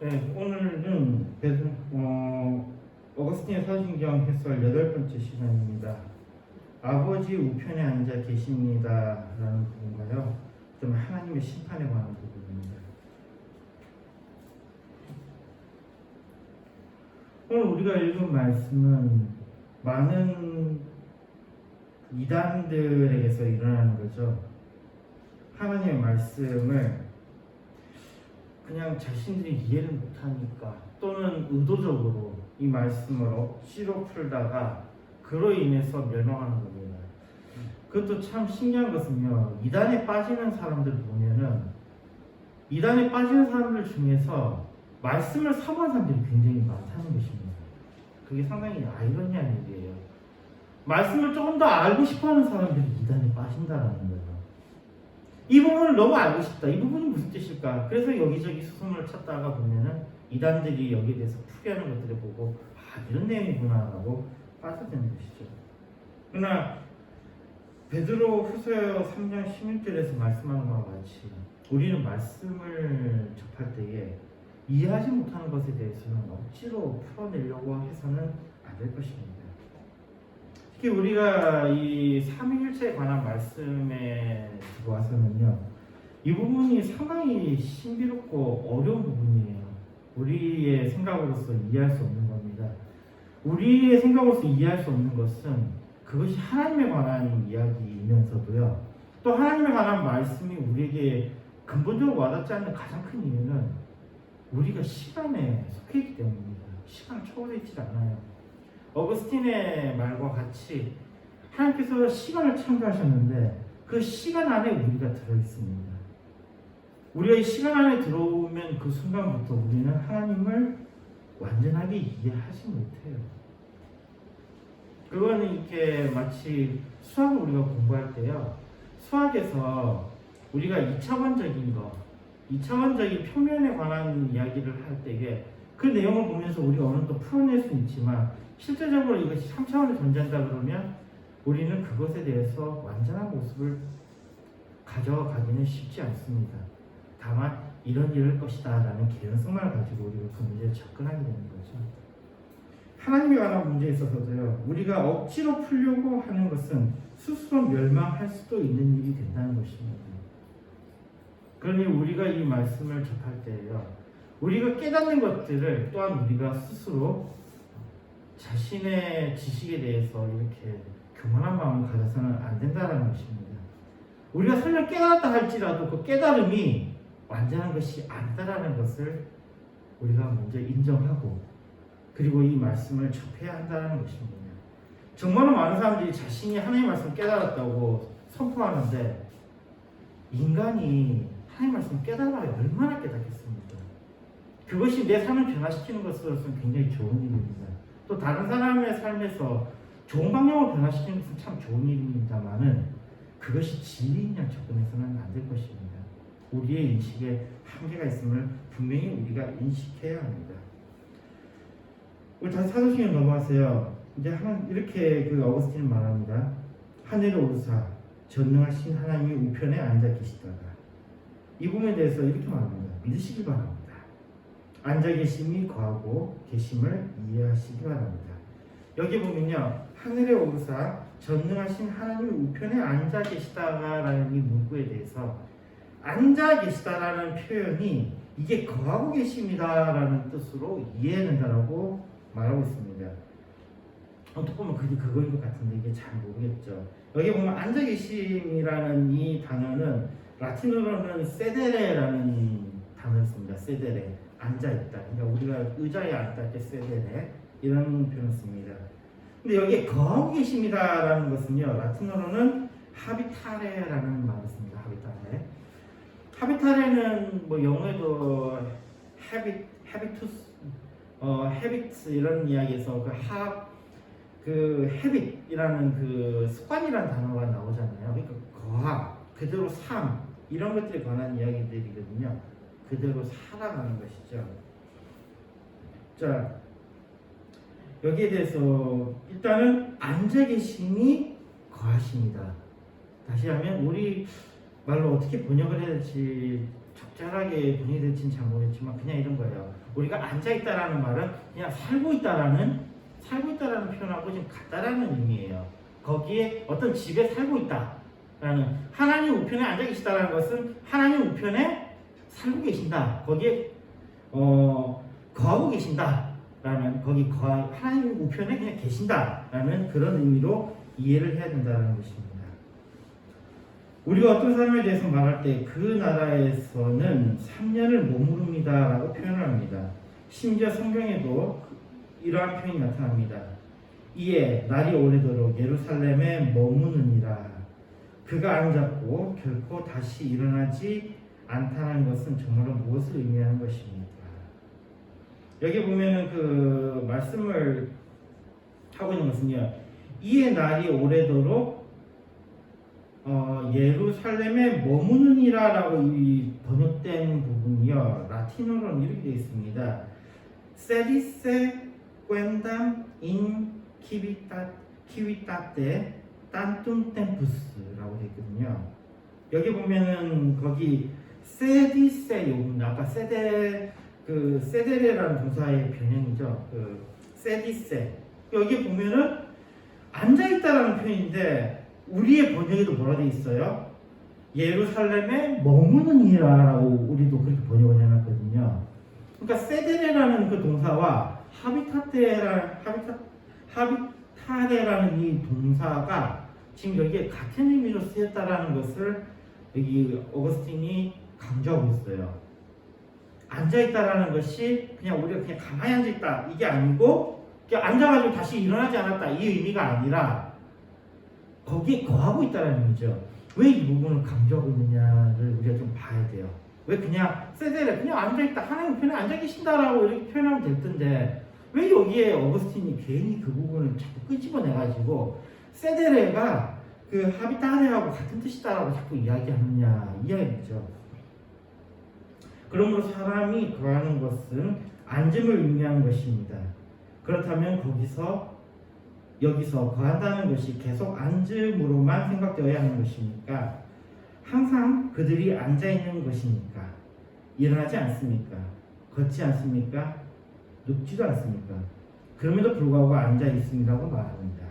네, 오늘은 어거스틴의 사도신경 해설 8번째 시간입니다. 아버지 우편에 앉아 계십니다 라는 부분과요, 좀 하나님의 심판에 관한 부분입니다. 오늘 우리가 읽은 말씀은 많은 이단들에게서 일어나는 거죠. 하나님의 말씀을 그냥 자신들이 이해를 못하니까, 또는 의도적으로 이 말씀을 억지로 풀다가 그로 인해서 멸망하는 겁니다. 그것도 참 신기한 것은요, 이단에 빠지는 사람들 보면은 이단에 빠지는 사람들 중에서 말씀을 사모하는 사람들이 굉장히 많다는 것입니다. 그게 상당히 아이러니한 일이에요. 말씀을 조금 더 알고 싶어하는 사람들이 이단에 빠진다라는 거예요. 이 부분을 너무 알고 싶다. 이 부분이 무슨 뜻일까? 그래서 여기저기 수소문을 찾다가 보면은 이단들이 여기에 대해서 풀이하는 것들을 보고, 이런 내용이구나라고 빠져드는 것이죠. 그러나 베드로 후서 3장 16절에서 말씀하는 것과 같이 우리는 말씀을 접할 때에 이해하지 못하는 것에 대해서는 억지로 풀어내려고 해서는 안 될 것입니다. 특히 우리가 이 삼위일체에 관한 말씀에 들어와서는요, 이 부분이 상당히 신비롭고 어려운 부분이에요. 우리의 생각으로서 이해할 수 없는 겁니다. 우리의 생각으로서 이해할 수 없는 것은 그것이 하나님에 관한 이야기이면서도요, 또 하나님에 관한 말씀이 우리에게 근본적으로 와닿지 않는 가장 큰 이유는 우리가 시간에 속해 있기 때문입니다. 시간을 초월해 있지 않아요. 어거스틴의 말과 같이 하나님께서 시간을 창조하셨는데 그 시간 안에 우리가 들어있습니다. 우리가 이 시간 안에 들어오면 그 순간부터 우리는 하나님을 완전하게 이해하지 못해요. 그거는 이렇게 마치 수학을 우리가 공부할 때요, 수학에서 우리가 2차원적인 평면에 관한 이야기를 할 때에 그 내용을 보면서 우리가 어느 정도 풀어낼 수는 있지만, 실제적으로 이것이 3차원에 존재한다 그러면 우리는 그것에 대해서 완전한 모습을 가져가기는 쉽지 않습니다. 다만 이럴 것이다 라는 개연성만을 가지고 우리가 그 문제에 접근하게 되는 거죠. 하나님에 관한 문제에 있어서도요, 우리가 억지로 풀려고 하는 것은 스스로 멸망할 수도 있는 일이 된다는 것입니다. 그러니 우리가 이 말씀을 접할 때에요, 우리가 깨닫는 것들을 또한 우리가 스스로 자신의 지식에 대해서 이렇게 교만한 마음을 가져서는 안 된다는 것입니다. 우리가 설령 깨달았다 할지라도 그 깨달음이 완전한 것이 아니다라는 것을 우리가 먼저 인정하고, 그리고 이 말씀을 접해야 한다는 것입니다. 정말로 많은 사람들이 자신이 하나님의 말씀을 깨달았다고 선포하는데, 인간이 하나님의 말씀을 깨달아야 얼마나 깨닫겠습니까? 그것이 내 삶을 변화시키는 것으로서는 굉장히 좋은 일입니다. 또 다른 사람의 삶에서 좋은 방향으로 변화시키는 것은 참 좋은 일입니다만은 그것이 진리인 양 접근해서는 안 될 것입니다. 우리의 인식에 한계가 있음을 분명히 우리가 인식해야 합니다. 우리 다시 사도신경 넘어가세요. 이제 이렇게 그 어거스틴은 말합니다. 하늘에 오르사 전능하신 하나님이 우편에 앉아 계시다가, 이 부분에 대해서 이렇게 말합니다. 믿으시기 바랍니다. 앉아 계심이 거하고 계심을 이해하시기 바랍니다. 여기 보면요, 하늘에 오르사 전능하신 하나님이 우편에 앉아 계시다라는 이 문구에 대해서 앉아 계시다라는 표현이 이게 거하고 계십니다라는 뜻으로 이해해야 된다라고 말하고 있습니다. 어떻게 보면 그게 그거인 것 같은데 이게 잘 모르겠죠. 여기 보면 앉아 계심이라는 이 단어는 라틴어로는 세데레라는 단어를 씁니다. 세데레, 앉아있다. 그러니까 우리가 의자에 앉을 때 세데레, 이런 표현을 씁니다. 근데 여기에 거하고 계십니다라는 것은요, 라틴어로는 하비타레라는 말을 씁니다. 하비타레. 하비타레는 뭐 영어에도 헤비트 이런 이야기에서 헤빗이라는 그 습관이라는 단어가 나오잖아요. 그러니까 거하, 그대로 삶, 이런 것들에 관한 이야기들이거든요. 그대로 살아가는 것이죠. 자, 여기에 대해서 일단은 앉아 계심이 거하십니다. 다시 하면 우리 말로 어떻게 번역을 해야 될지 적절하게 분이 될지는 잘 모르겠지만 그냥 이런 거예요. 우리가 앉아있다라는 말은 그냥 살고 있다라는 표현하고 좀 같다라는 의미예요. 거기에 어떤 집에 살고 있다라는, 하나님 우편에 앉아 계시다라는 것은 하나님 우편에 살고 계신다. 거기에 거하고 계신다라는, 거기 하나님 우편에 그냥 계신다라는 그런 의미로 이해를 해야 된다는 것입니다. 우리가 어떤 사람에 대해서 말할 때 그 나라에서는 3년을 머무릅니다라고 표현을 합니다. 심지어 성경에도 이러한 표현이 나타납니다. 이에 날이 오래도록 예루살렘에 머무느니라. 그가 앉았고 결코 다시 일어나지 않다는 것은 정말로 무엇을 의미하는 것입니까? 여기 보면은 그 말씀을 하고 있는 것은요, 이에 날이 오래도록 예루살렘에 머무느니라라고 이 번역된 부분이요, 라틴어로는 이렇게 되어 있습니다. Sedice quendam in civitate tantum tempus라고 되어 있거든요. 여기 보면은 거기 세디세 요구입니다. 아까 세데레라는 동사의 변형이죠. 그 세디세. 여기 보면은 앉아있다라는 표현인데 우리의 번역에도 뭐라 되어 있어요? 예루살렘에 머무느니라라고 우리도 그렇게 번역을 해놨거든요. 그러니까 세데레라는 그 동사와 하비타레라는 이 동사가 지금 여기에 같은 의미로 쓰였다라는 것을 여기 어거스틴이 강조하고 있어요. 앉아있다라는 것이 그냥 우리가 그냥 가만히 앉아있다 이게 아니고 그냥 앉아가지고 다시 일어나지 않았다 이 의미가 아니라 거기에 거하고 있다는 의미죠. 왜 이 부분을 강조하고 있느냐를 우리가 좀 봐야 돼요. 왜 그냥 세데레 그냥 앉아있다 하나님 편에 앉아 계신다라고 이렇게 표현하면 될 텐데 왜 여기에 어거스틴이 괜히 그 부분을 자꾸 끄집어내가지고 세데레가 그 하비타레하고 같은 뜻이다라고 자꾸 이야기하느냐 이야기죠. 그러므로 사람이 거하는 것은 앉음을 의미하는 것입니다. 그렇다면 여기서 거한다는 것이 계속 앉음으로만 생각되어야 하는 것입니까? 항상 그들이 앉아있는 것입니까? 일어나지 않습니까? 걷지 않습니까? 눕지도 않습니까? 그럼에도 불구하고 앉아있음이라고 말합니다.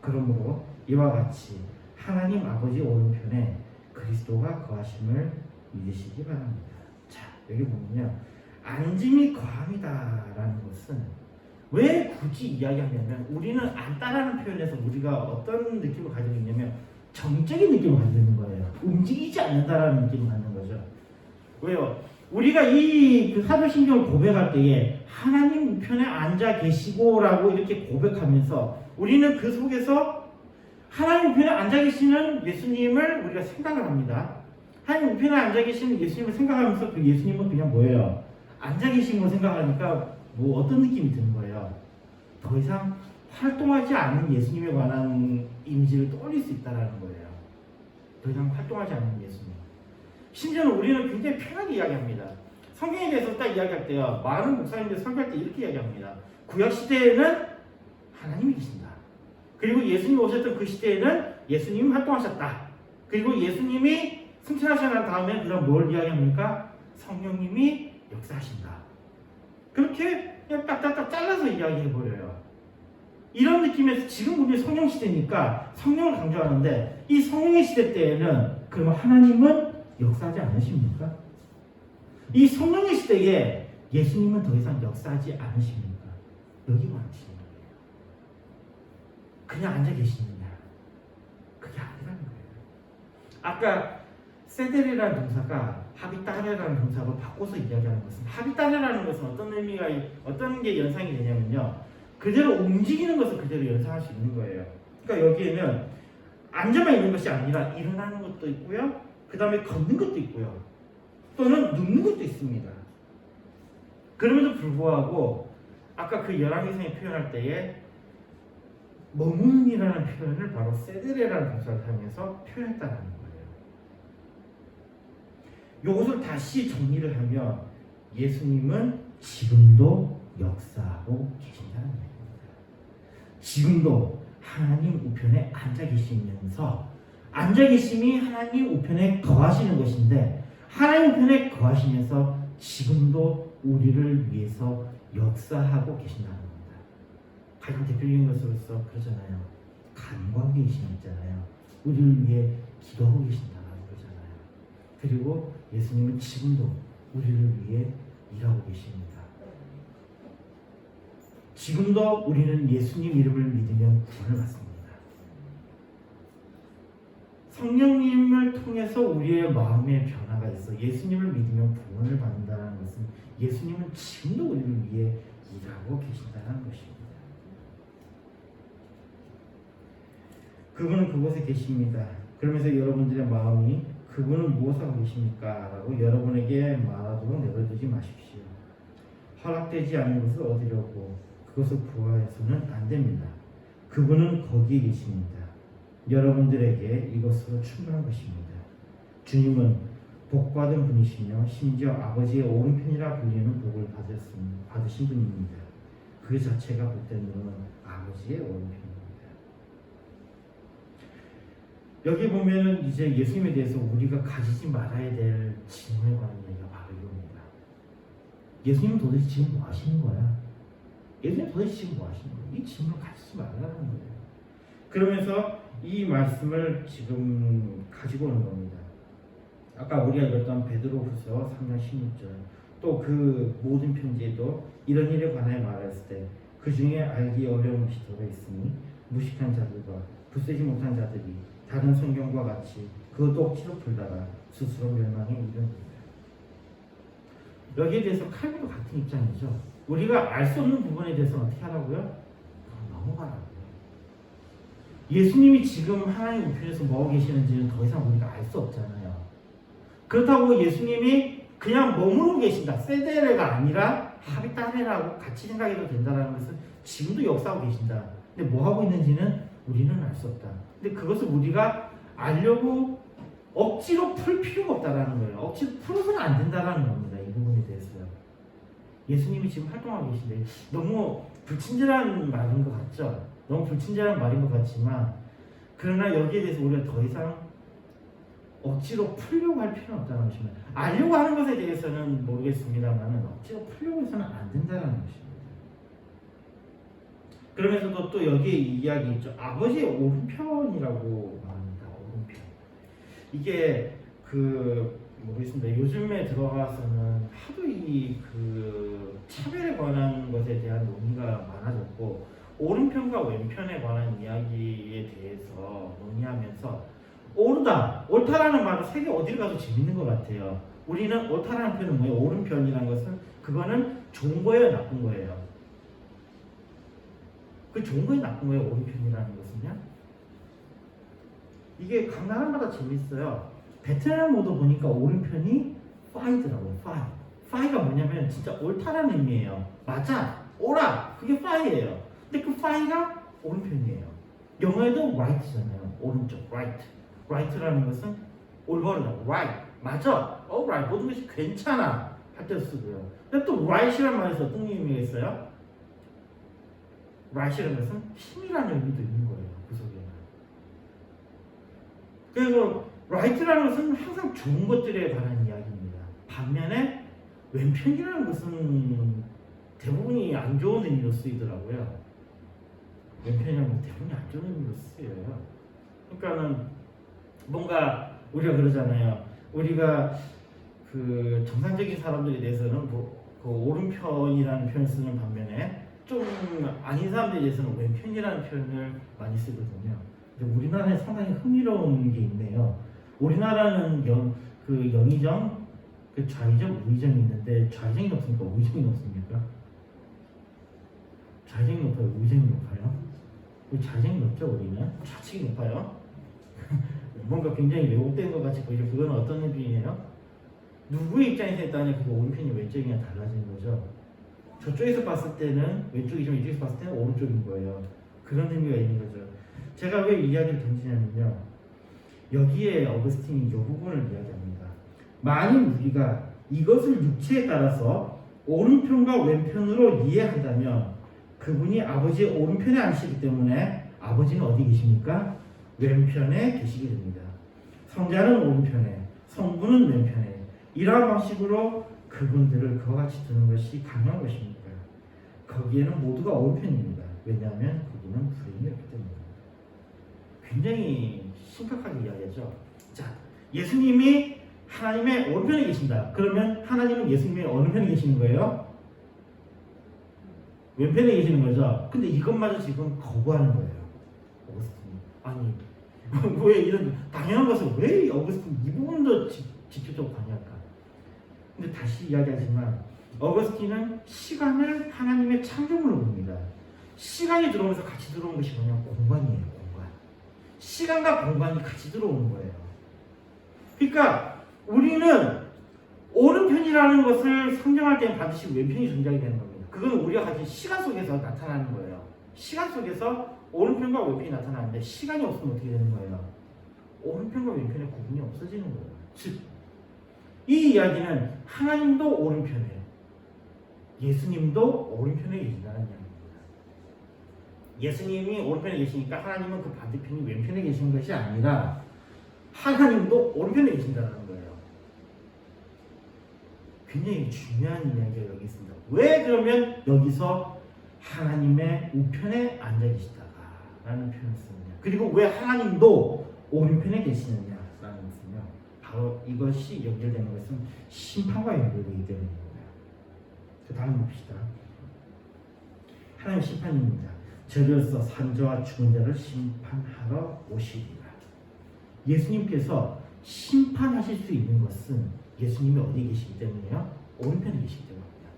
그러므로 이와 같이 하나님 아버지 오른편에 그리스도가 거하심을 믿으시기 바랍니다. 자, 여기 보면요, 앉음이 거함이다라는 것은 왜 굳이 이야기하냐면 우리는 앉다라는 표현에서 우리가 어떤 느낌을 가지고 있냐면 정적인 느낌을 가지고 있는 거예요. 움직이지 않는다라는 느낌을 갖는 거죠. 왜요? 우리가 이 사도신경을 고백할 때에 하나님 우편에 앉아 계시고라고 이렇게 고백하면서 우리는 그 속에서 하나님 우편에 앉아 계시는 예수님을 우리가 생각을 합니다. 하나님 우편에 앉아 계시는 예수님을 생각하면서 그 예수님은 그냥 뭐예요? 앉아 계신 걸 생각하니까 뭐 어떤 느낌이 드는 거예요? 더 이상 활동하지 않는 예수님에 관한 이미지를 떠올릴 수 있다는 거예요. 더 이상 활동하지 않는 예수님. 심지어는 우리는 굉장히 편하게 이야기합니다. 성경에 대해서 딱 이야기할 때요, 많은 목사님들 설교할 때 이렇게 이야기합니다. 구약 시대에는 하나님이 계신다. 그리고 예수님이 오셨던 그 시대에는 예수님이 활동하셨다. 그리고 예수님이 승천하신 다음에 그럼 뭘 이야기합니까? 성령님이 역사하신다. 그렇게 그냥 딱딱딱 잘라서 이야기해버려요. 이런 느낌에서 지금 우리 성령 시대니까 성령을 강조하는데 이 성령의 시대 때에는 그러면 하나님은 역사하지 않으십니까? 이 성령의 시대에 예수님은 더 이상 역사하지 않으십니까? 여기 말하시는 거예요. 그냥 앉아 계시느냐? 그게 아니라는 거예요. 아까 세데리라는 동사가 하비타레라는 동사로 바꿔서 이야기하는 것은, 하비타레라는 것은 어떤 게 연상이 되냐면요, 그대로 움직이는 것을 그대로 연상할 수 있는 거예요. 그러니까 여기에는 앉아만 있는 것이 아니라 일어나는 것도 있고요, 그 다음에 걷는 것도 있고요, 또는 눕는 것도 있습니다. 그럼에도 불구하고 아까 그 열왕기상에 표현할 때에 머무는이라는 표현을 바로 세데레라는 동사를 사용해서 표현했다는 거예요. 이것을 다시 정리를 하면 예수님은 지금도 역사하고 계신다는 얘기입니다. 지금도 하나님 우편에 앉아 계시면서 앉아 계심이 하나님 우편에 거하시는 것인데 하나님 편에 거하시면서 지금도 우리를 위해서 역사하고 계신다는 겁니다. 가장 대표적인 것으로서 그러잖아요. 간구하고 계시잖아요. 우리를 위해 기도하고 계신다는 거잖아요. 그리고 예수님은 지금도 우리를 위해 일하고 계십니다. 지금도 우리는 예수님 이름을 믿으면 구원을 받습니다. 성령님을 통해서 우리의 마음의 변화가 있어 예수님을 믿으면 구원을 받는다는 것은 예수님은 지금도 우리를 위해 일하고 계신다는 것입니다. 그분은 그곳에 계십니다. 그러면서 여러분들의 마음이 그분은 무엇을 하고 계십니까? 라고 여러분에게 말하도록 내버려두지 마십시오. 허락되지 않은 것을 얻으려고 그것을 구하여서는 안 됩니다. 그분은 거기에 계십니다. 여러분들에게 이것으로 충분한 것입니다. 주님은 복받은 분이시며 심지어 아버지의 오른편이라 불리는 복을 받으신 분입니다. 그 자체가 복된 분은 아버지의 오른편입니다. 여기 보면은 이제 예수님에 대해서 우리가 가지지 말아야 될 짐에 관한 얘기가 바로 이겁니다. 예수님은 도대체 지금 뭐 하시는 거야? 예수님 도대체 지금 뭐 하시는 거야? 이 짐을 가지지 말라는 거예요. 그러면서 이 말씀을 지금 가지고 오는 겁니다. 아까 우리가 읽었던 베드로후서 3장 16절 또 그 모든 편지에도 이런 일에 관하여 말했을 때 그 중에 알기 어려운 것이 들어있으니 무식한 자들과 굳세지 못한 자들이 다른 성경과 같이 그것도 억지로 풀다가 스스로 멸망에 이릅니다. 여기에 대해서 칼빈도 같은 입장이죠. 우리가 알 수 없는 부분에 대해서는 어떻게 하라고요? 넘어가라고요. 예수님이 지금 하나님 우편에서 뭐하고 계시는지는 더 이상 우리가 알 수 없잖아요. 그렇다고 예수님이 그냥 머무르고 계신다. 세데레가 아니라 하비타네라고 같이 생각해도 된다는 것은 지금도 역사하고 계신다. 근데 뭐하고 있는지는 우리는 알 수 없다. 근데 그것을 우리가 알려고 억지로 풀 필요가 없다라는 거예요. 억지로 풀어서는 안 된다라는 겁니다. 이 부분에 대해서요. 예수님이 지금 활동하고 계신데 너무 불친절한 말인 것 같죠? 너무 불친절한 말인 것 같지만 그러나 여기에 대해서 우리가 더 이상 억지로 풀려고 할 필요는 없다는 것입니다. 알려고 하는 것에 대해서는 모르겠습니다만 억지로 풀려고 해서는 안 된다는 것입니다. 그러면서도 또 여기에 이야기 있죠. 아버지의 오른편이라고 말합니다. 오른편. 이게 모르겠습니다. 요즘에 들어가서는 하도 그 차별에 관한 것에 대한 논의가 많아졌고 오른편과 왼편에 관한 이야기에 대해서 논의하면서 옳다, 옳다라는 말은 세계 어디를 가도 재밌는 것 같아요. 우리는 옳다라는 표현은 뭐예요? 오른편이라는 것은 그거는 좋은 거예요, 나쁜 거예요? 그 좋은 거예요, 나쁜 거예요? 오른편이라는 것은요? 이게 각 나라마다 재밌어요. 베트남 모드 보니까 오른편이 파이더라고요. 파이가 뭐냐면 진짜 옳다라는 의미예요. 맞아, 옳아, 그게 파이예요. 근데 그 파이가 오른편이에요. 영어에도 right잖아요. 오른쪽, right. right라는 것은 올바르다, right. 맞아, right. 모든 것이 괜찮아 할 때 쓰고요. 근데 또 right이라는 말에서 어떤 의미가 있어요? right이라는 것은 힘이라는 의미도 있는 거예요. 그 속에는. 그래서 right라는 것은 항상 좋은 것들에 관한 이야기입니다. 반면에 왼편이라는 것은 대부분이 안 좋은 의미로 쓰이더라고요. 왼편이라는 건 대부분이 안 좋은 의미로 쓰여요. 그러니까는 뭔가 우리가 그러잖아요. 우리가 그 정상적인 사람들에 대해서는 그 오른편이라는 표현을 쓰는 반면에 좀 아닌 사람들에 대해서는 왼편이라는 표현을 많이 쓰거든요. 근데 우리나라에 상당히 흥미로운 게 있네요. 우리나라는 영의정, 그 좌의정, 우의정이 있는데 좌의정이 높습니까? 우의정이 높습니까? 좌의정이 높아요? 우의정이 높아요? 우리 좌의정이 높죠? 우리는 좌측이 높아요. 뭔가 굉장히 왜곡된 것 같이 보이죠. 그건 어떤 의미예요? 누구의 입장에서 따냐 그게 오른편이 왼쪽이냐 달라지는 거죠. 저쪽에서 봤을 때는 왼쪽이지만 이쪽에서 봤을 때는 오른쪽인 거예요. 그런 의미가 있는 거죠. 제가 왜 이야기를 던지냐면요. 여기에 어거스틴이 이 부분을 이야기합니다. 만일 우리가 이것을 육체에 따라서 오른편과 왼편으로 이해한다면 그분이 아버지의 오른편에 앉으시기 때문에 아버지는 어디 계십니까? 왼편에 계시게 됩니다. 성자는 오른편에, 성부는 왼편에. 이러한 방식으로 그분들을 그와 같이 두는 것이 가능한 것입니까? 거기에는 모두가 옳은 편입니다. 왜냐하면 거기는 불행이었기 때문입니다. 굉장히 심각하게 이야기하죠. 자, 예수님이 하나님의 오른편에 계신다. 그러면 하나님은 예수님의 어느 편에 계시는 거예요? 왼편에 계시는 거죠. 근데 이것마저 지금 거부하는 거예요. 어거스틴이. 아니, 왜 이런 당연한 것을 왜 어거스틴 이 부분도 직접적으로 관여할까? 근데 다시 이야기하지만 어거스틴은 시간을 하나님의 창조물로 봅니다. 시간이 들어오면서 같이 들어온 것이 뭐냐? 공간이에요. 공간. 시간과 공간이 같이 들어오는 거예요. 그러니까 우리는 오른편이라는 것을 상정할 때는 반드시 왼편이 존재하게 되는 겁니다. 그건 우리가 가진 시간 속에서 나타나는 거예요. 시간 속에서 오른편과 왼편이 나타나는데 시간이 없으면 어떻게 되는 거예요? 오른편과 왼편의 구분이 없어지는 거예요. 즉, 이 이야기는 하나님도 오른편에, 예수님도 오른편에 계신다는 이야기입니다. 예수님이 오른편에 계시니까 하나님은 그 반대편이 왼편에 계신 것이 아니라 하나님도 오른편에 계신다는 거예요. 굉장히 중요한 이야기가 여기 있습니다. 왜 그러면 여기서 하나님의 우편에 앉아 계시다라는 표현을 쓰느냐? 그리고 왜 하나님도 오른편에 계시느냐라는 것은요. 바로 이것이 연결되는 것은 심판과 연결되기 때문입니다. 그 다음 봅시다. 하나님 심판입니다. 저리로서 산자와 죽은 자를 심판하러 오시리라. 예수님께서 심판하실 수 있는 것은 예수님이 어디에 계시기 때문이에요? 오른편에 계시기 때문입니다.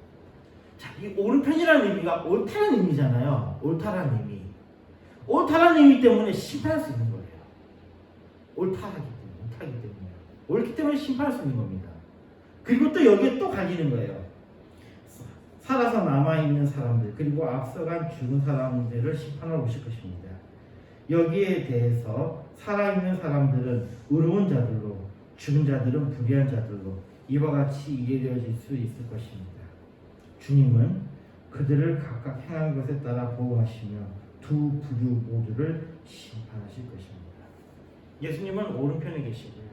자, 이 오른편이라는 의미가 옳다는 의미잖아요. 옳다라는 의미. 옳다라는 의미 때문에 심판할 수 있는 거예요. 옳다기 때문에. 옳기 때문에 심판할 수 있는 겁니다. 그리고 또 여기에 또 갈리는 거예요. 살아서 남아있는 사람들, 그리고 앞서간 죽은 사람들을 심판하러 오실 것입니다. 여기에 대해서 살아있는 사람들은 의로운 자들로, 죽은 자들은 불의한 자들로 이와 같이 이해되어질 수 있을 것입니다. 주님은 그들을 각각 행한 것에 따라 보호하시며 두 부류 모두를 심판하실 것입니다. 예수님은 오른편에 계시고요.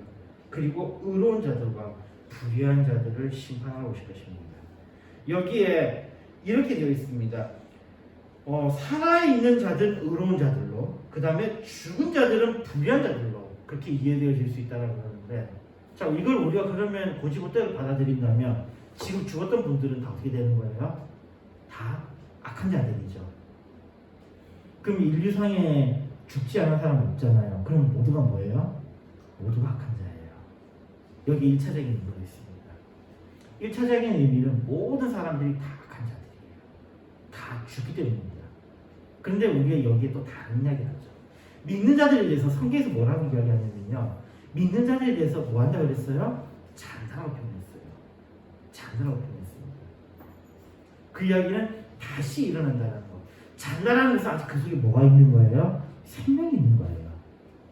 그리고 의로운 자들과 불의한 자들을 심판하러 오실 것입니다. 여기에 이렇게 되어 있습니다. 살아있는 자들은 의로운 자들로, 그 다음에 죽은 자들은 불의한 자들로 그렇게 이해되어질 수 있다고 그러는데, 자, 이걸 우리가 그러면 고지고대로 받아들인다면 지금 죽었던 분들은 다 어떻게 되는 거예요? 다 악한 자들이죠. 그럼 인류상에 죽지 않은 사람은 없잖아요. 그럼 모두가 뭐예요? 모두가 악한 자예요. 여기 1차적인 의미가 있습니다. 1차적인 의미는 모든 사람들이 다 악한 자들이에요. 다 죽기 때문입니다. 그런데 우리가 여기에 또 다른 이야기를 하죠. 믿는 자들에 대해서 성경에서 뭐라고 이야기하냐면요. 믿는 자들에 대해서 뭐 한다고 그랬어요? 잔다라고 표현했어요. 잔다라고 표현했습니다. 그 이야기는 다시 일어난다는 거. 잔다라는 것은 아직 그 속에 뭐가 있는 거예요? 생명이 있는 거예요.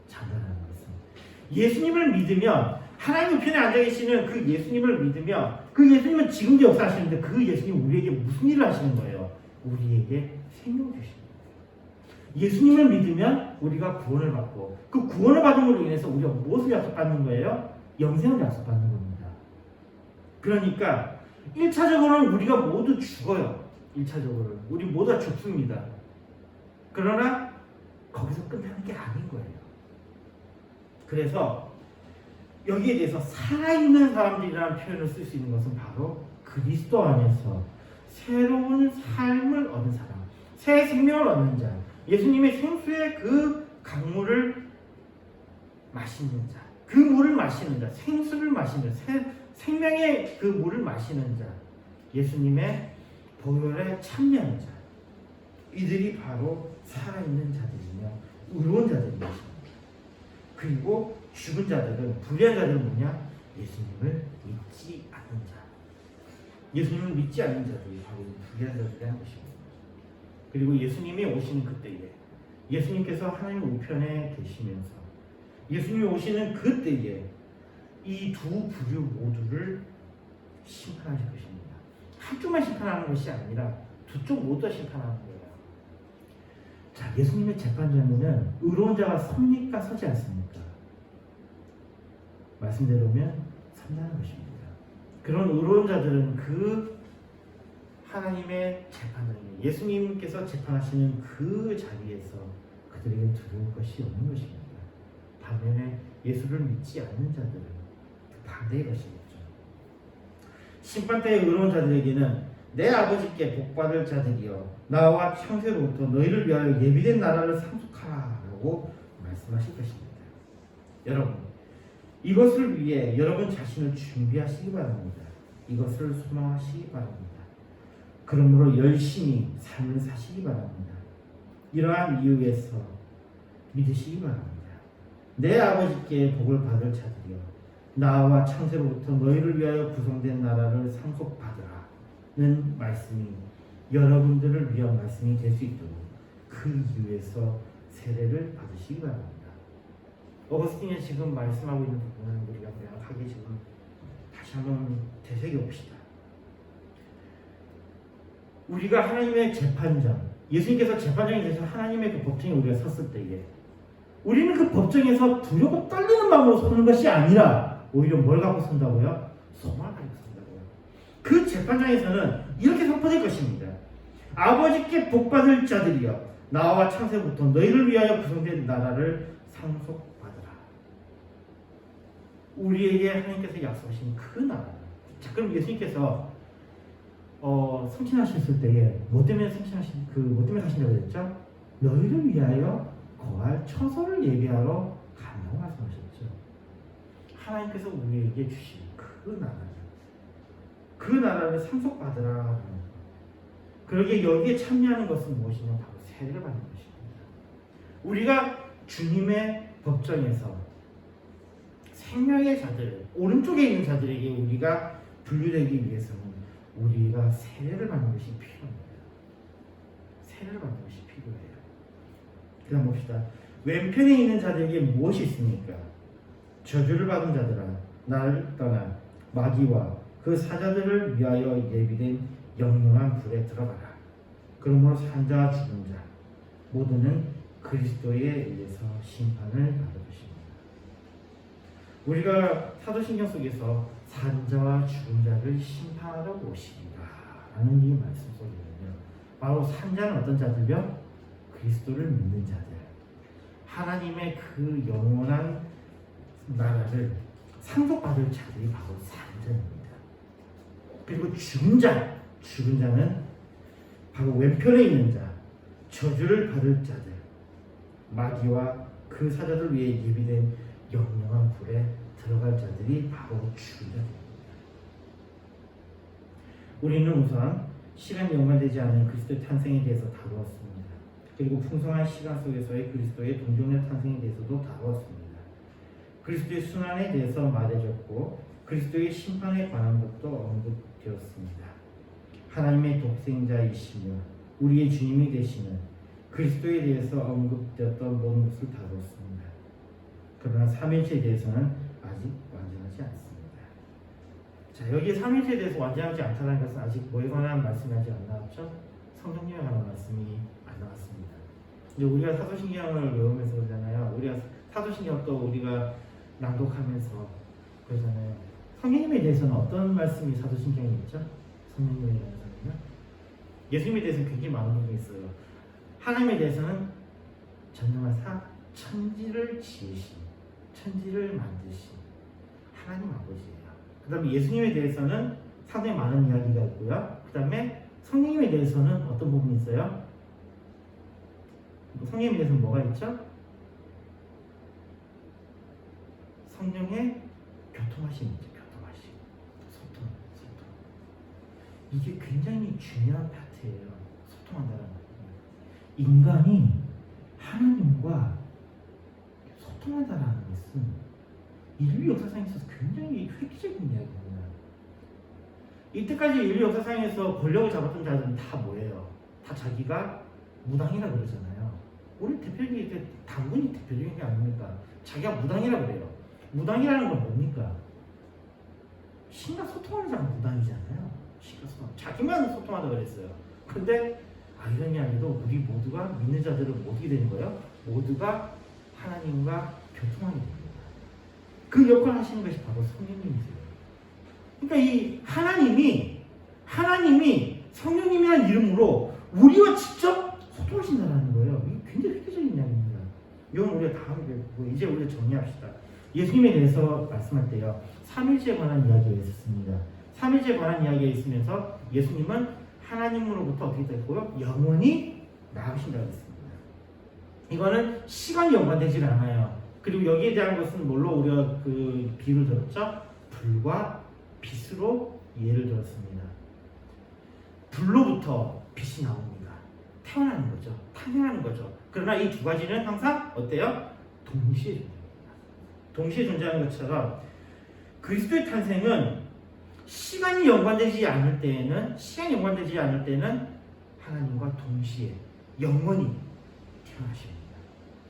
잔다라는 것은. 예수님을 믿으면, 하나님 편에 앉아 계시는 그 예수님을 믿으면, 그 예수님은 지금도 역사하시는데 그 예수님 우리에게 무슨 일을 하시는 거예요? 우리에게 생명을 주시는 거예요. 예수님을 믿으면 우리가 구원을 받고, 그 구원을 받음으로 인해서 우리가 무엇을 약속받는 거예요? 영생을 약속받는 겁니다. 그러니까 1차적으로는 우리가 모두 죽어요. 1차적으로는 우리 모두 다 죽습니다. 그러나 거기서 끝나는 게 아닌 거예요. 그래서 여기에 대해서 살아있는 사람들이라는 표현을 쓸 수 있는 것은 바로 그리스도 안에서 새로운 삶을 얻는 사람, 새 생명을 얻는 자, 예수님의 생수의 그 강물을 마시는 자, 그 물을 마시는 자, 생수를 마시는 자, 생명의 그 물을 마시는 자, 예수님의 보혈에 참여하는 자, 이들이 바로 살아있는 자들이며 의로운 자들입니다. 그리고 죽은 자들은, 불의한 자들은 뭐냐? 예수님을 믿지 않는 자. 예수님을 믿지 않는 자들이 바로 불의한 자들이라는 것입니다. 그리고 예수님이 오시는 그때에, 예수님께서 하나님 우편에 계시면서 예수님이 오시는 그때에 이 두 부류 모두를 심판하실 것입니다. 한쪽만 심판하는 것이 아니라 두 쪽 모두 다 심판하는 거예요. 자, 예수님의 재판장에는 의로운 자가 섭니까, 서지 않습니까? 말씀대로면 선다는 것입니다. 그런 의로운 자들은 그 하나님의 재판장이에요. 예수님께서 재판하시는 그 자리에서 그들에게 두려울 것이 없는 것입니다. 반면에 예수를 믿지 않는 자들은 반대의 것이겠죠. 심판대의 의로운 자들에게는 내 아버지께 복받을 자들이여 나와 창세로부터 너희를 위하여 예비된 나라를 상속하라 라고 말씀하실 것입니다. 여러분, 이것을 위해 여러분 자신을 준비하시기 바랍니다. 이것을 소망하시기 바랍니다. 그러므로 열심히 삶을 사시기 바랍니다. 이러한 이유에서 믿으시기 바랍니다. 내 아버지께 복을 받을 자들이여 나와 창세로부터 너희를 위하여 구성된 나라를 상속받으라는 말씀이 여러분들을 위한 말씀이 될 수 있도록 그 이유에서 세례를 받으시기 바랍니다. 어거스틴이 지금 말씀하고 있는 부분을 우리가 명확하게 지금 다시 한번 되새겨봅시다. 우리가 하나님의 재판장, 예수님께서 재판장이 되셔서 하나님의 그 법정에 우리가 섰을 때에 우리는 그 법정에서 두렵고 떨리는 마음으로 서는 것이 아니라 오히려 뭘 갖고 선다고요? 소망을 가지고 선다고요. 그 재판장에서는 이렇게 선포될 것입니다. 아버지께 복받을 자들이여 나와 창세부터 너희를 위하여 구성된 나라를 상속받으라. 우리에게 하나님께서 약속하신 그 나라. 자, 그럼 예수님께서 승천하셨을 때에 뭐 때문에 뭐 때문에 가신다고 했죠? 너희를 위하여 거할 처소를 예비하러 간다고 말씀하셨죠. 하나님께서 우리에게 주신 그 나라를 상속받으라. 그러기에 여기에 참여하는 것은 무엇이냐? 바로 세례를 받는 것입니다. 우리가 주님의 법정에서 생명의 자들, 오른쪽에 있는 자들에게 우리가 분류되기 위해서는 우리가 세례를 받는 것이 필요합니다. 세례를 받는 것이 필요해요. 그 다음 봅시다. 왼편에 있는 자들에게 무엇이 있습니까? 저주를 받은 자들아 나를 떠나 마귀와 그 사자들을 위하여 예비된 영영한 불에 들어가라. 그러므로 산자와 죽은 자 모두는 그리스도에 의해서 심판을 받을 것입니다. 우리가 사도신경 속에서 산자와 죽은 자를 심판하러 오시리라 라는 이 말씀 속에는요, 바로 산자는 어떤 자들이요? 그리스도를 믿는 자들, 하나님의 그 영원한 나라를 상속받을 자들이 바로 산자입니다. 그리고 죽은 자는 바로 왼편에 있는 자, 저주를 받을 자들, 마귀와 그 사자들 위해 예비된 영영한 불에 들어갈 자들이 바로 죽은 자들입니다. 우리는 우선 시간이 연관되지 않은 그리스도의 탄생에 대해서 다루었습니다. 그리고 풍성한 시간 속에서의 그리스도의 동정녀 탄생에 대해서도 다루었습니다. 그리스도의 순환에 대해서 말해줬고 그리스도의 심판에 관한 것도 언급되었습니다. 하나님의 독생자이시며 우리의 주님이 되시는 그리스도에 대해서 언급되었던 모든 것을 다루었습니다. 그러나 삼위일체에 대해서는 아직 완전하지 않습니다. 자, 여기 삼위일체에 대해서 완전하지 않다는 것은 아직 뭐에 관한 말씀이 아직 안 나왔죠? 성령님에 관한 말씀이 안 나왔습니다. 이제 우리가 사도신경을 외우면서 그러잖아요. 우리가 사도신경 또 우리가 낭독하면서 그러잖아요. 성령님에 대해서는 어떤 말씀이 사도신경에 있죠? 성령님에 대해서는요. 예수님에 대해서는 굉장히 많은 부분이 있어요. 하나님에 대해서는 전능하사 천지를 지으신, 천지를 만드신 하나님 아버지예요. 그 다음에 예수님에 대해서는 상당히 많은 이야기가 있고요. 그 다음에 성령님에 대해서는 어떤 부분이 있어요? 성령님에 대해서는 뭐가 있죠? 성령의 교통하심 있죠. 교통하심. 소통. 이게 굉장히 중요한 파트예요. 소통한다는 거. 인간이 하나님과 소통한다는 것은 인류 역사상에 있어서 굉장히 획기적인 이야기입니다. 이때까지 인류 역사상에서 권력을 잡았던 자들은 다 뭐예요? 다 자기가 무당이라 그러잖아요. 우리 대표적인 당군이 대표적인 게 아닙니까? 자기가 무당이라 그래요. 무당이라는 건 뭡니까? 신과 소통하는 자가 무당이잖아요. 신과 소통. 자기만 소통하다 그랬어요. 근데 아이러니하게도 우리 모두가 믿는 자들은 어떻게 되는 거예요? 모두가 하나님과 교통하게 됩니다. 그 역할을 하시는 것이 바로 성령님이세요. 그러니까 이 하나님이 성령님이라는 이름으로 우리와 직접 소통하신다는 거예요. 이게 굉장히 획기적인 이야기입니다. 이건 우리가 다음에 배우고 이제 우리가 정리합시다. 예수님에 대해서 말씀할 때요, 삼위일체에 관한 이야기가 있었습니다. 삼위일체에 관한 이야기가 있으면서 예수님은 하나님으로부터 어떻게 됐고요? 영원히 나으신다고 했습니다. 이거는 시간이 연관되질 않아요. 그리고 여기에 대한 것은 뭘로 우리가 그 비유를 들었죠? 불과 빛으로 예를 들었습니다. 불로부터 빛이 나옵니다. 태어나는 거죠. 탄생하는 거죠. 그러나 이 두 가지는 항상 어때요? 동시에 존재합니다. 동시에 존재하는 것처럼 그리스도의 탄생은 시간이 연관되지 않을 때에는 하나님과 동시에 영원히 태어나십니다.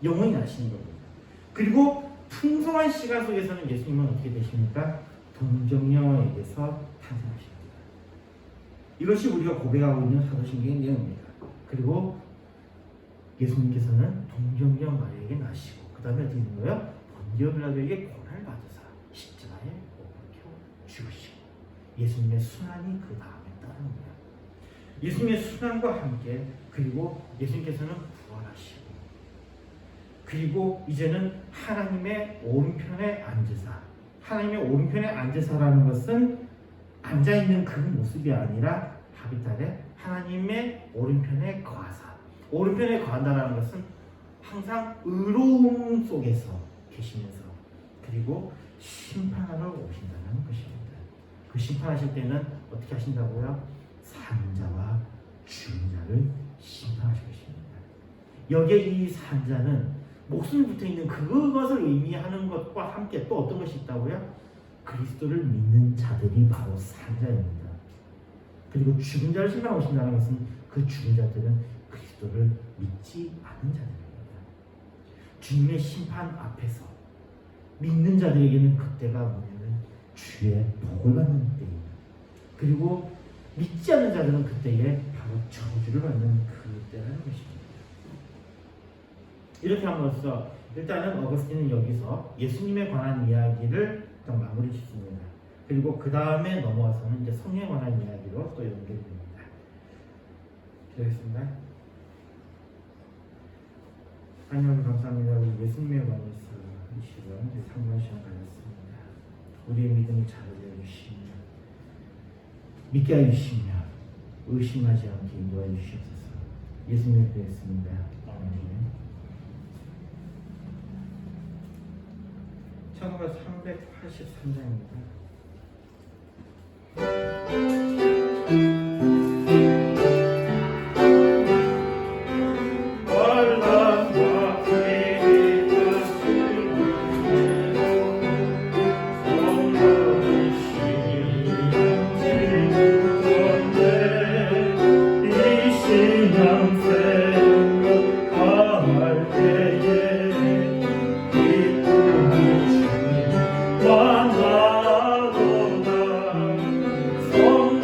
영원히 나시는 겁니다. 그리고 풍성한 시간 속에서는 예수님은 어떻게 되십니까? 동정녀에게서 탄생하십니다. 이것이 우리가 고백하고 있는 사도신경의 내용입니다. 그리고 예수님께서는 동정녀 마리아에게 나시고 그 다음에 어떻게 되는 거예요? 본디오 빌라도에게 고난을 받으사 십자가에 못 박혀 죽으시고 예수님의 순환이 그 다음에 따릅니다. 예수님의 순환과 함께 그리고 예수님께서는 부활하시고 그리고 이제는 하나님의 오른편에 앉으사, 하나님의 오른편에 앉으사라는 것은 앉아있는 그 모습이 아니라 하비탈에 하나님의 오른편에 거하사, 오른편에 거한다는 것은 항상 의로움 속에서 계시면서 그리고 심판하러 오신다는 것입니다. 그 심판하실 때는 어떻게 하신다고요? 산자와 죽은 자를 심판하실 것입니다. 여기에 이 산자는 목숨이 붙어있는 그것을 의미하는 것과 함께 또 어떤 것이 있다고요? 그리스도를 믿는 자들이 바로 산자입니다. 그리고 죽은 자를 심판하신다는 것은 그 죽은 자들은 그리스도를 믿지 않은 자들입니다. 주님의 심판 앞에서 믿는 자들에게는 그때가 뭐냐면 주의 복을 받는 때입니다. 그리고 믿지 않는 자들은 그때에 바로 저주를 받는 그때라는 것입니다. 이렇게 함으로써 일단은 어거스틴은 여기서 예수님에 관한 이야기를 일단 마무리 짓습니다. 그리고 그 다음에 넘어와서는 이제 성령에 관한 이야기로 또 연결됩니다. 기도하겠습니다. 하나님 감사합니다. 우리 예수님에 관해서 이 시간 이제 상담 시간 가졌습니다. 우리의 믿음을 자르게 해주시며 믿게 해주시며 의심하지 않게 인도해 주시옵소서. 예수님을 드렸습니다. 아멘. 383장입니다. 성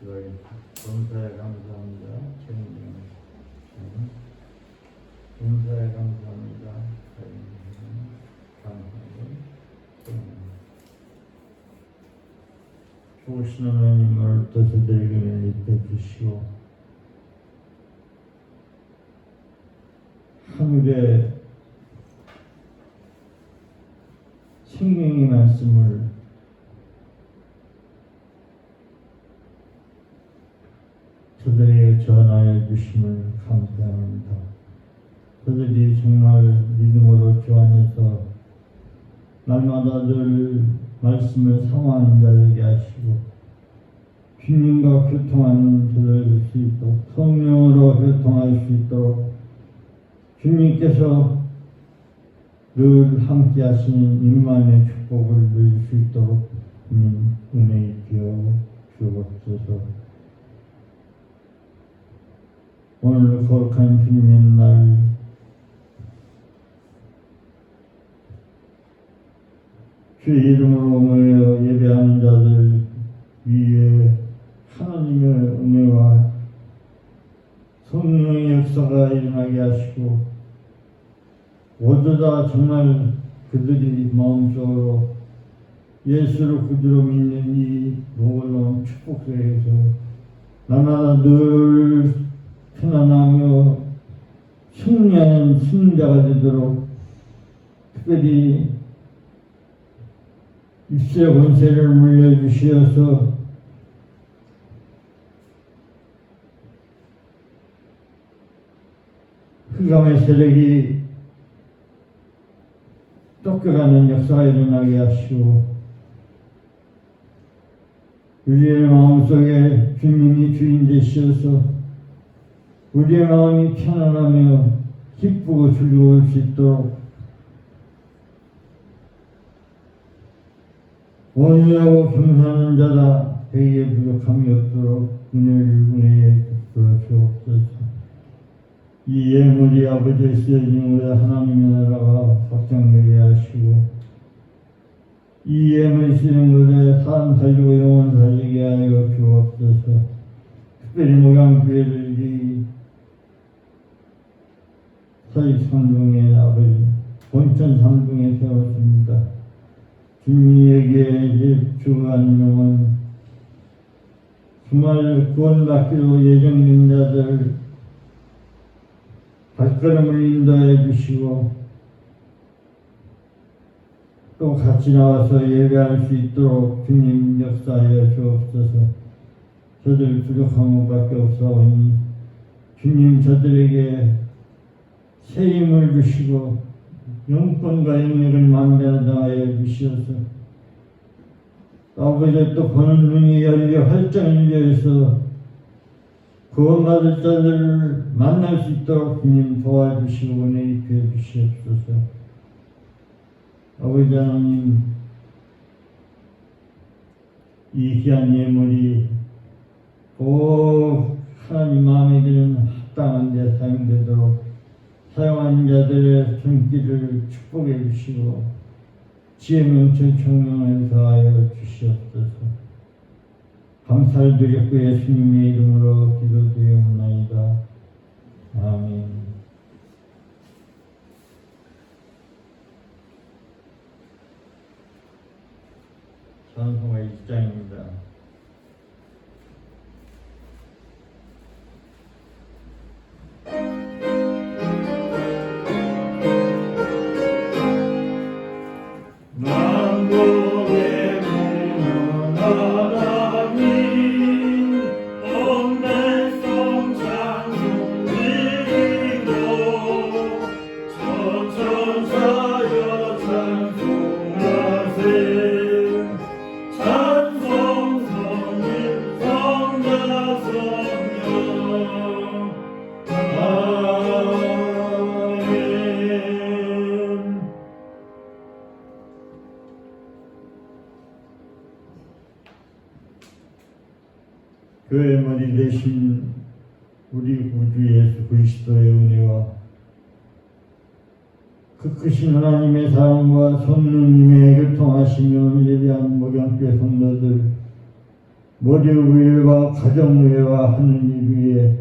감사에 감사합니다. 감사에 감사합니다. 좋으신 하나님을 도서들에게 맺게 주시고 하늘의 생명의 말씀을 저들에게 전하여 주심을 감사합니다. 저들이 정말 믿음으로 주 안에서 날마다 늘 말씀을 사모하는 자들에게 하시고 주님과 교통하는 저들 될 수 있도록 성령으로 교통할 수 있도록 주님께서 늘 함께 하시는 임만의 축복을 누릴 수 있도록 주님 은혜 있게 주옵소서. 오늘 거룩한 주님의 날 주의 이름으로 모여 예배하는 자들 위에 하나님의 은혜와 성령의 역사가 일어나게 하시고 모두 다 정말 그들이 마음속으로 예수를 구주로 믿는 이 놀라운 축복 속에서 날마다 늘 편안하며 승리하는 승자가 되도록 특별히 입술의 권세를 물려주시어서 흑암의 세력이 쫓겨가는 역사가 일어나게 하시고 우리의 마음속에 주님이 주인 되시어서 우리의 마음이 편안하며 기쁘고 즐거울 수 있도록 온유하고 겸손한 자다 그에게 부족함이 없도록 은혜에 베풀어 주옵소서. 이 예물이 아버지의 쓰여진 것에 하나님의 나라가 확장되게 하시고 이 예물이 쓰여진 것에 사람 살리고 영혼 살리게 하여 주옵소서. 특별히 목양교회를 이 서익 삼동의 아버지 본천 삼동에 세웠습니다. 주님에게 주간 영혼 정말 구원받기로 예정된 자들 발걸음을 인도해 주시고 또 같이 나와서 예배할 수 있도록 주님 역사하여 주옵소서. 저들 부족한 것밖에 없사오니 주님 저들에게 새 힘을 주시고 영권과 영역을 만들어나가여 주시어서 아버지 또 보는 눈이 열려 활짝 열려서 구원받을 자들을 만날 수 있도록 주님 도와주시고 은혜 입혀 주시옵소서. 아버지 하나님 이 귀한 예물이 꼭 하나님 마음에 드는 합당한 데 사용되도록 사용하는 자들의 손길을 축복해 주시고 지혜 명철 총명을 더하여 주시옵소서. 감사를 드렸고 예수님의 이름으로 기도드리옵나이다. 아멘. 찬송가 1장입니다. 교회 머리 대신 우리 구주 예수 그리스도의 은혜와 그 크신 하나님의 사랑과 성령님의 교통하시며 예배한 목양교회 성도들 머리 위에와 가정 위에와 하느님 위에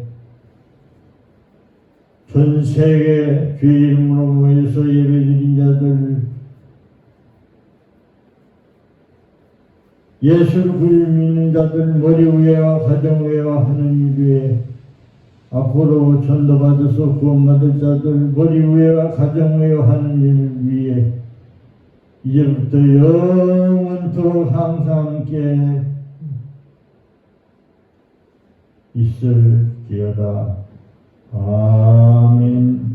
전 세계 주의 이름으로 모여서 예배드린 자들 예수를 구주 믿는 자들 머리 위에와 가정 위에와 하느님 위에 앞으로 전도받아서 구원받을 자들 머리 위에와 가정 위에와 하느님 위에 이제부터 영원토록 항상 함께 있을지어다. 아멘.